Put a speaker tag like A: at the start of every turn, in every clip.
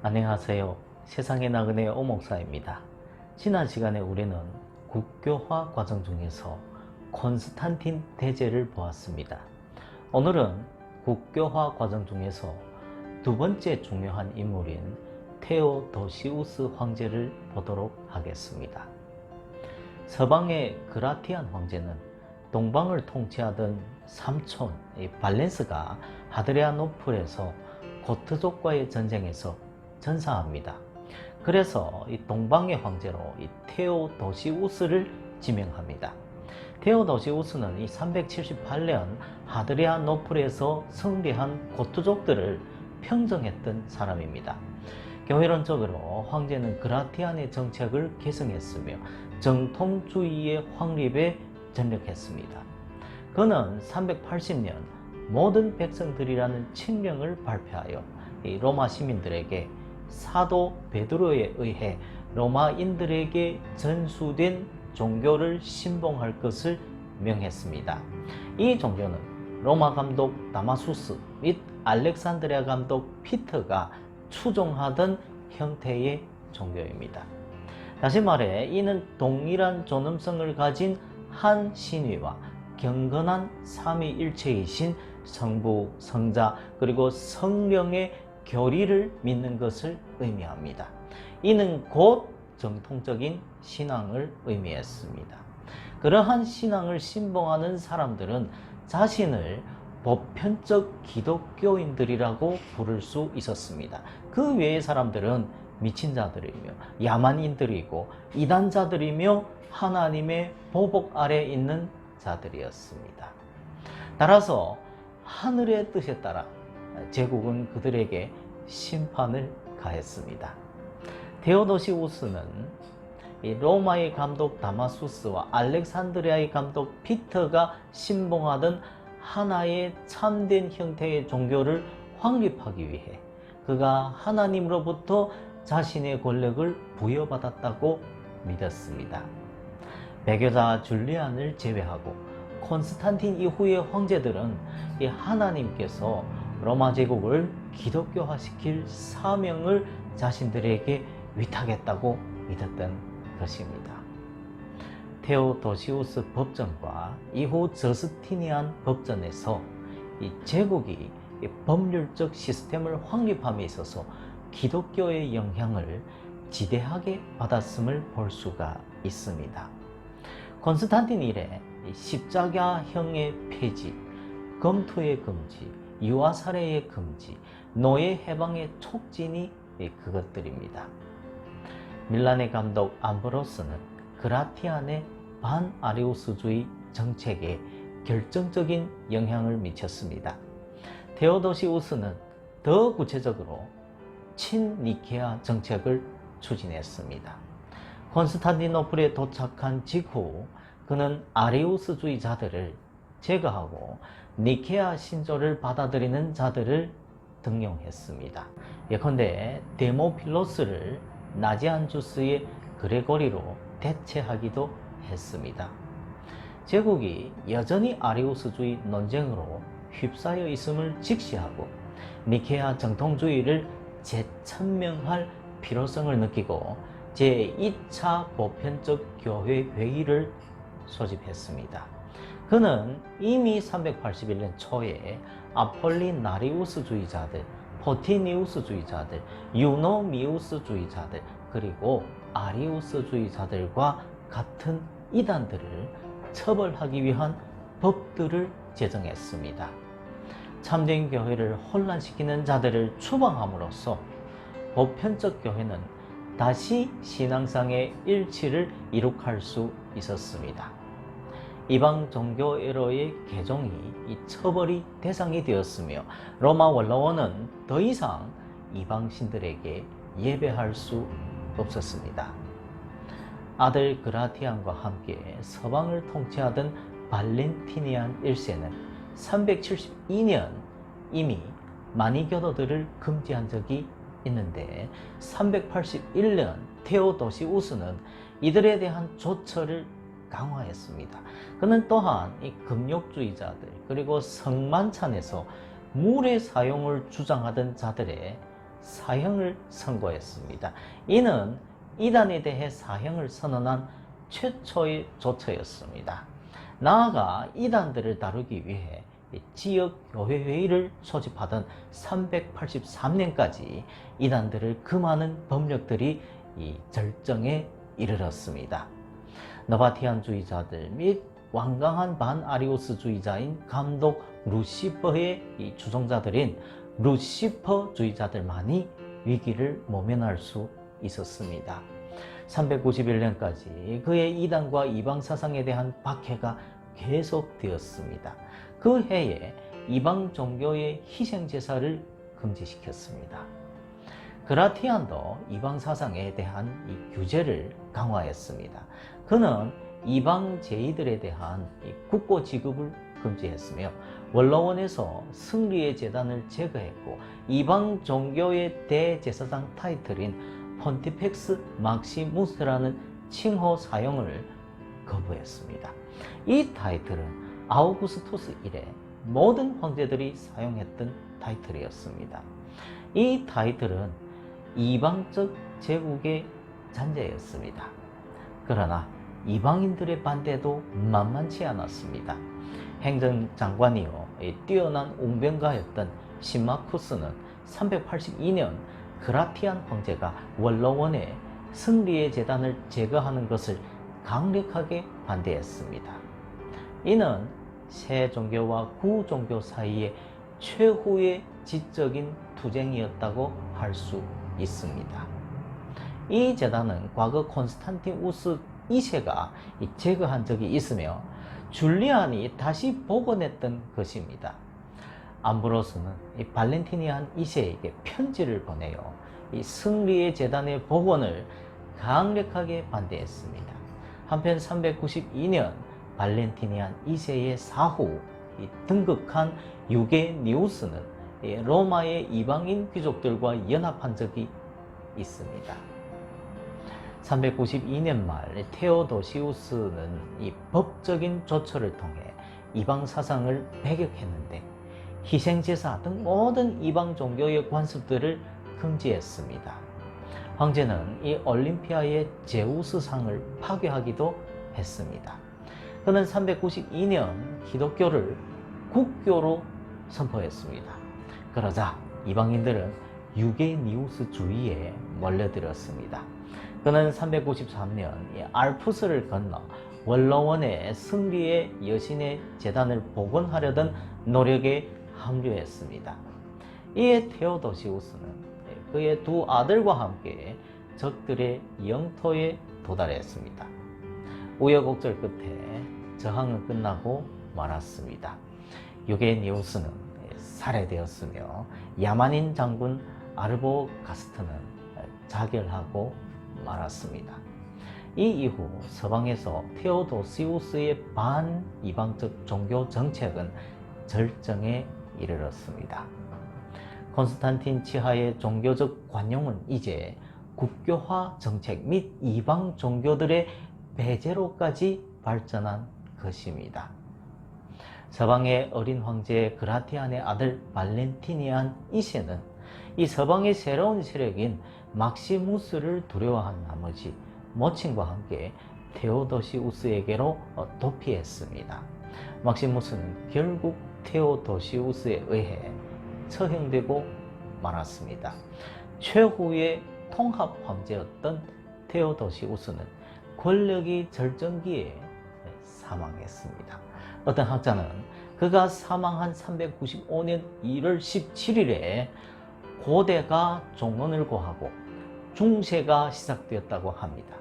A: 안녕하세요. 세상의 나그네 오목사입니다. 지난 시간에 우리는 국교화 과정 중에서 콘스탄틴 대제를 보았습니다. 오늘은 국교화 과정 중에서 두 번째 중요한 인물인 테오도시우스 황제를 보도록 하겠습니다. 서방의 그라티안 황제는 동방을 통치하던 삼촌 발렌스가 하드리아노플에서 고트족과의 전쟁에서 전사합니다. 그래서 이 동방의 황제로 이 테오도시우스를 지명합니다. 테오도시우스는 이 378년 하드리아노플에서 승리한 고트족들을 평정했던 사람입니다. 교회론적으로 황제는 그라티안의 정책을 개성했으며 정통주의의 확립에 전력했습니다. 그는 380년 모든 백성들이라는 칙령을 발표하여 이 로마 시민들에게 사도 베드로에 의해 로마인들에게 전수된 종교를 신봉할 것을 명했습니다. 이 종교는 로마 감독 다마수스 및 알렉산드리아 감독 피터가 추종하던 형태의 종교입니다. 다시 말해 이는 동일한 존엄성을 가진 한 신위와 경건한 삼위일체이신 성부, 성자, 그리고 성령의 교리를 믿는 것을 의미합니다. 이는 곧 정통적인 신앙을 의미했습니다. 그러한 신앙을 신봉하는 사람들은 자신을 보편적 기독교인들이라고 부를 수 있었습니다. 그 외의 사람들은 미친 자들이며 야만인들이고 이단자들이며 하나님의 보복 아래 있는 자들이었습니다. 따라서 하늘의 뜻에 따라 제국은 그들에게 심판을 가했습니다. 테오도시우스는 로마의 감독 다마수스와 알렉산드리아의 감독 피터가 신봉하던 하나의 참된 형태의 종교를 확립하기 위해 그가 하나님으로부터 자신의 권력을 부여받았다고 믿었습니다. 배교자 줄리안을 제외하고 콘스탄틴 이후의 황제들은 이 하나님께서 로마 제국을 기독교화시킬 사명을 자신들에게 위탁했다고 믿었던 것입니다. 테오도시우스 법전과 이후 저스티니안 법전에서 이 제국이 법률적 시스템을 확립함에 있어서 기독교의 영향을 지대하게 받았음을 볼 수가 있습니다. 콘스탄틴 이래 십자가형의 폐지, 검투의 금지, 유아살해의 금지, 노예 해방의 촉진이 그것들입니다. 밀란의 감독 암브로스는 그라티안의 반아리우스주의 정책에 결정적인 영향을 미쳤습니다. 테오도시우스는 더 구체적으로 친니케아 정책을 추진했습니다. 콘스탄티노플에 도착한 직후 그는 아리우스주의자들을 제거하고 니케아 신조를 받아들이는 자들을 등용했습니다. 예컨대 데모필로스를 나지안주스의 그레고리로 대체하기도 했습니다. 제국이 여전히 아리우스주의 논쟁으로 휩싸여 있음을 직시하고 니케아 정통주의를 재천명할 필요성을 느끼고 제2차 보편적 교회 회의를 소집했습니다. 그는 이미 381년 초에 아폴리나리우스주의자들, 포티니우스주의자들, 유노미우스주의자들, 그리고 아리우스주의자들과 같은 이단들을 처벌하기 위한 법들을 제정했습니다. 참된 교회를 혼란시키는 자들을 추방함으로써 보편적 교회는 다시 신앙상의 일치를 이룩할 수 있었습니다. 이방 종교애로의 개종이 이 처벌이 대상이 되었으며 로마 원로원은 더 이상 이방 신들에게 예배할 수 없었습니다. 아들 그라티안과 함께 서방을 통치하던 발렌티니안 1세는 372년 이미 마니교도들을 금지한 적이 있는데 381년 테오도시우스는 이들에 대한 조처를 강화했습니다. 그는 또한 이 금욕주의자들 그리고 성만찬에서 물의 사용을 주장하던 자들의 사형을 선고했습니다. 이는 이단에 대해 사형을 선언한 최초의 조처였습니다. 나아가 이단들을 다루기 위해 지역교회회의를 소집하던 383년까지 이단들을 금하는 법령들이 이 절정에 이르렀습니다. 너바티안주의자들 및 완강한 반아리우스주의자인 감독 루시퍼의 이 주종자들인 루시퍼주의자들만이 위기를 모면할 수 있었습니다. 391년까지 그의 이단과 이방 사상에 대한 박해가 계속되었습니다. 그 해에 이방 종교의 희생 제사를 금지시켰습니다. 그라티안도 이방 사상에 대한 이 규제를 강화했습니다. 그는 이방 제의들에 대한 국고 지급을 금지했으며 원로원에서 승리의 제단을 제거했고 이방 종교의 대제사장 타이틀인 폰티펙스 막시무스라는 칭호 사용을 거부했습니다. 이 타이틀은 아우구스토스 이래 모든 황제들이 사용했던 타이틀이었습니다. 이 타이틀은 이방적 제국의 잔재였습니다. 그러나 이방인들의 반대도 만만치 않았습니다. 행정장관이요 뛰어난 웅변가였던 시마쿠스는 382년 그라티안 황제가 원로원의 승리의 제단을 제거하는 것을 강력하게 반대했습니다. 이는 새 종교와 구 종교 사이의 최후의 지적인 투쟁이었다고 할 수 있습니다. 이 제단은 과거 콘스탄티우스 2세가 제거한 적이 있으며 줄리안이 다시 복원했던 것입니다. 암브로스는 발렌티니안 2세에게 편지를 보내요. 이 승리의 제단의 복원을 강력하게 반대했습니다. 한편 392년 발렌티니안 2세의 사후 등극한 유게니우스는 로마의 이방인 귀족들과 연합한 적이 있습니다. 392년 말 테오도시우스는 이 법적인 조처를 통해 이방 사상을 배격했는데 희생제사 등 모든 이방 종교의 관습들을 금지했습니다. 황제는 이 올림피아의 제우스상을 파괴하기도 했습니다. 그는 392년 기독교를 국교로 선포했습니다. 그러자 이방인들은 유게니우스주의에 몰려들었습니다. 그는 393년 알프스를 건너 원로원의 승리의 여신의 제단을 복원하려던 노력에 합류했습니다. 이에 테오도시우스는 그의 두 아들과 함께 적들의 영토에 도달했습니다. 우여곡절 끝에 저항은 끝나고 말았습니다. 유게니우스는 살해되었으며 야만인 장군 아르보가스트는 자결하고 말았습니다. 이 이후 서방에서 테오도시우스의 반이방적 종교 정책은 절정에 이르렀습니다. 콘스탄틴 치하의 종교적 관용은 이제 국교화 정책 및 이방 종교들의 배제로까지 발전한 것입니다. 서방의 어린 황제 그라티안의 아들 발렌티니안 2세는 이 서방의 새로운 세력인 막시무스를 두려워한 나머지 모친과 함께 테오도시우스에게로 도피했습니다. 막시무스는 결국 테오도시우스에 의해 처형되고 말았습니다. 최후의 통합 황제였던 테오도시우스는 권력이 절정기에 사망했습니다. 어떤 학자는 그가 사망한 395년 1월 17일에 고대가 종언을 고하고 중세가 시작되었다고 합니다.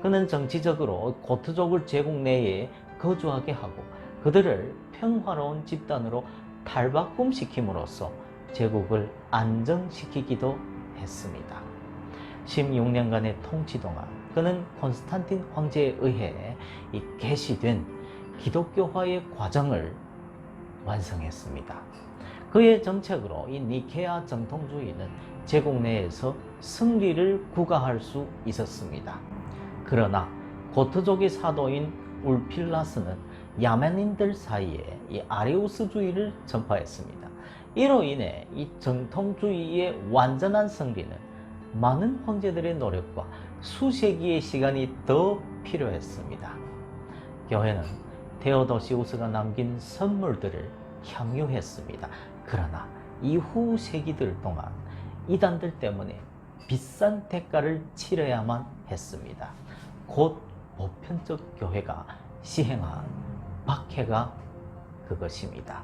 A: 그는 정치적으로 고트족을 제국 내에 거주하게 하고 그들을 평화로운 집단으로 탈바꿈시킴으로써 제국을 안정시키기도 했습니다. 16년간의 통치 동안 그는 콘스탄틴 황제에 의해 개시된 기독교화의 과정을 완성했습니다. 그의 정책으로 이 니케아 정통주의는 제국 내에서 승리를 구가할 수 있었습니다. 그러나 고트족의 사도인 울필라스는 야만인들 사이에 이 아리우스주의를 전파했습니다. 이로 인해 이 정통주의의 완전한 승리는 많은 황제들의 노력과 수세기의 시간이 더 필요했습니다. 교회는 데오도시우스가 남긴 선물들을 향유했습니다. 그러나 이후 세기들 동안 이단들 때문에 비싼 대가를 치러야만 했습니다. 곧 보편적 교회가 시행한 박해가 그것입니다.